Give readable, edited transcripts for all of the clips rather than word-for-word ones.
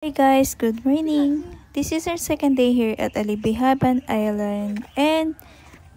Hey guys, good morning. This is our second day here at Alibihaban Island and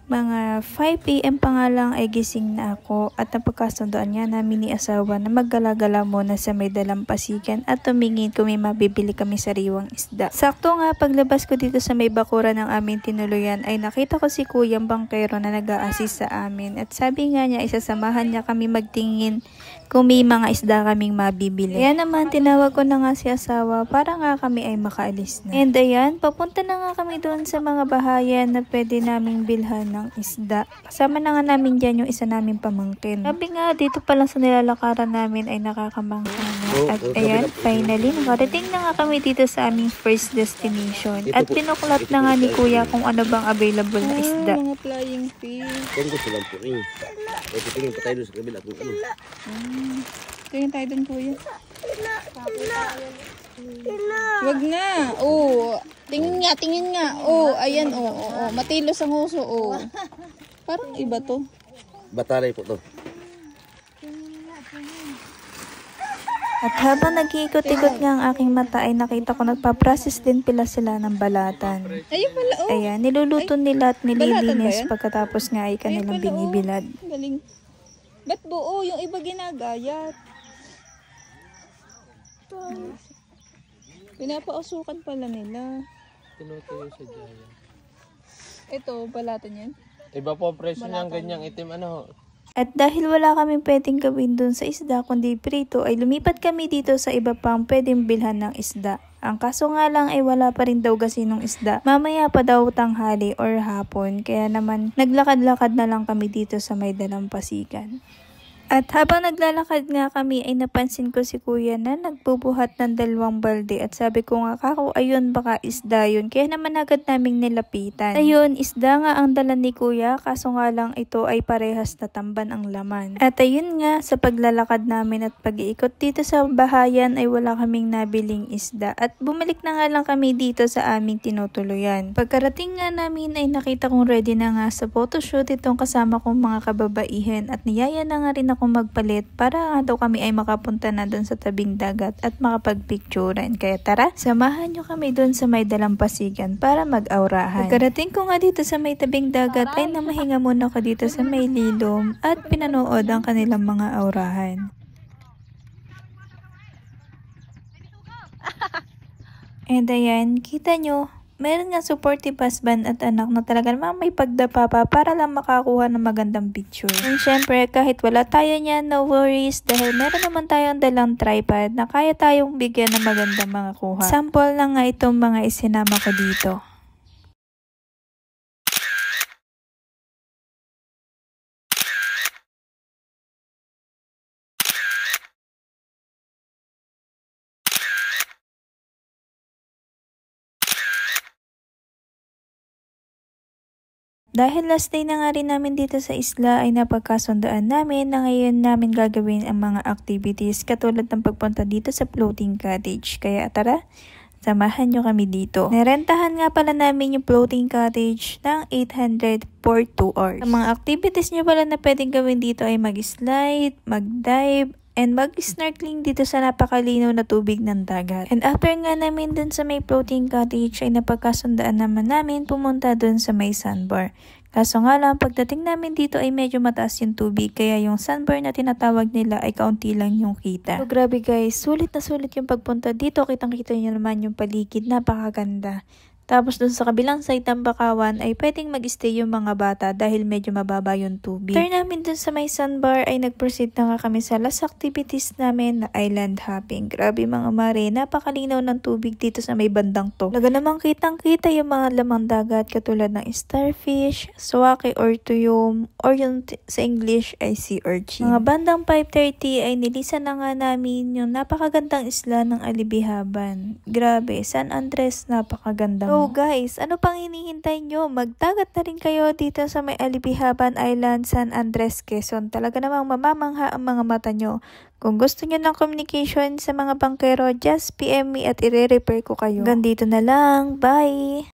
mga 5 AM pa nga lang ay gising na ako at napagkasundoan nga namin ni asawa na maggala-gala muna sa may dalampasigan at tumingin kung may mabibili kami sariwang isda. Sakto nga paglabas ko dito sa may bakuran ng aming tinuluyan ay nakita ko si Kuyang Bangkero na nag-a-assist sa amin at sabi nga niya isasamahan niya kami magtingin kung may mga isda kaming mabibili. Kaya naman tinawag ko na nga si asawa para nga kami ay makaalis na. And ayan, papunta na nga kami doon sa mga bahayan na pwede naming bilhan ng isda. Kasama na nga namin dyan yung isa naming pamangkin. Sabi nga dito pa lang sa nilalakaran namin ay nakakamangka na. At ayan, finally nakarating na nga kami dito sa aming first destination. At pinuklat na nga ni Kuya kung ano bang available na isda. Mga flying fish. Kung gusto lang po eh. Ito tingin pa tayo sa kabila kung ano. Tingin tayo dun, Kuya. Wag na. Oh, tingin nga. Oh, ayan, oh. Matilos ang uso, oh. Parang iba to. Batalay po to. At habang nag-iikot-ikot nga ang aking mata ay nakita ko nagpa-process din pala sila ng balatan. Ayun pala, oh. Ayan, niluluto nila at balatan ba nililinis yan? pagkatapos nga ay kanilang Ayun pala, binibilad. oh. Galing. Ba't buo? Yung iba ginagayat. Pinapausukan pala nila. Tinutuyo sa Jaya. Ito, balatan yan. Iba po ang presyo niyang ganyang itim ano. At dahil wala kami pwedeng gawin dun sa isda kundi prito ay lumipat kami dito sa iba pang pwedeng bilhan ng isda. Ang kaso nga lang ay wala pa rin daw gasinong isda. Mamaya pa daw tanghali or hapon kaya naman naglakad-lakad na lang kami dito sa may dalampasigan. At habang naglalakad nga kami ay napansin ko si Kuya na nagbubuhat ng 2 balde at sabi ko nga kako ayun baka isda yun kaya naman agad naming nilapitan. Ayun isda nga ang dala ni Kuya kaso nga lang ito ay parehas na tamban ang laman. At ayun nga sa paglalakad namin at pag-iikot dito sa bahayan ay wala kaming nabiling isda at bumalik na nga lang kami dito sa aming tinutuluyan. Pagkarating nga namin ay nakita kong ready na nga sa photoshoot itong kasama kong mga kababaihan at niyaya na nga rin ako magpalit para nga daw kami ay makapunta na doon sa tabing dagat at makapagpicturean. Kaya tara, samahan nyo kami doon sa may dalampasigan para mag-aurahan. Pagkarating ko nga dito sa may tabing dagat ay namahinga muna ko dito sa may lilom at pinanood ang kanilang mga aurahan. And ayan, kita nyo, meron nga supportive husband at anak na talaga namang may pagdapa pa para lang makakuha ng magandang picture. And syempre, kahit wala tayo niyan, no worries dahil meron naman tayong dalang tripod na kaya tayong bigyan ng magandang mga kuha. Sample lang nga itong mga isinama ko dito. Dahil last day na nga rin namin dito sa isla ay napagkasundaan namin na ngayon namin gagawin ang mga activities katulad ng pagpunta dito sa floating cottage. Kaya tara, samahan nyo kami dito. Narentahan nga pala namin yung floating cottage ng 800 for 2 hours. Ang mga activities nyo pala na pwedeng gawin dito ay mag-slide, mag-dive, and mag-snorkeling dito sa napakalinaw na tubig ng dagat. And after nga namin dun sa may floating cottage ay napagkasundaan naman namin pumunta dun sa may sandbar. Kaso nga lang, pagdating namin dito ay medyo mataas yung tubig kaya yung sandbar na tinatawag nila ay kaunti lang yung kita. So grabe guys, sulit na sulit yung pagpunta dito. Kitang-kita nyo naman yung paligid, napakaganda. Tapos dun sa kabilang side ng bakawan ay pwedeng mag-stay yung mga bata dahil medyo mababa yung tubig. After namin dun sa may sandbar ay nag-proceed na nga kami sa last activities namin na island hopping. Grabe mga mare, napakalinaw ng tubig dito sa may bandang to. Laga namang kitang-kita yung mga lamang dagat katulad ng starfish, swake or tuyom, or yung sa English ay sea urchin. Mga bandang 5:30 ay nilisan na nga namin yung napakagandang isla ng Alibihaban. Grabe, San Andres napakagandang. So guys, ano pang hinihintay nyo? Magdagat na rin kayo dito sa may Alibihaban Island, San Andres, Quezon. Talaga namang mamamangha ang mga mata nyo. Kung gusto nyo ng communication sa mga bangkero, just PM me at ire-repair ko kayo. Hanggang dito na lang. Bye!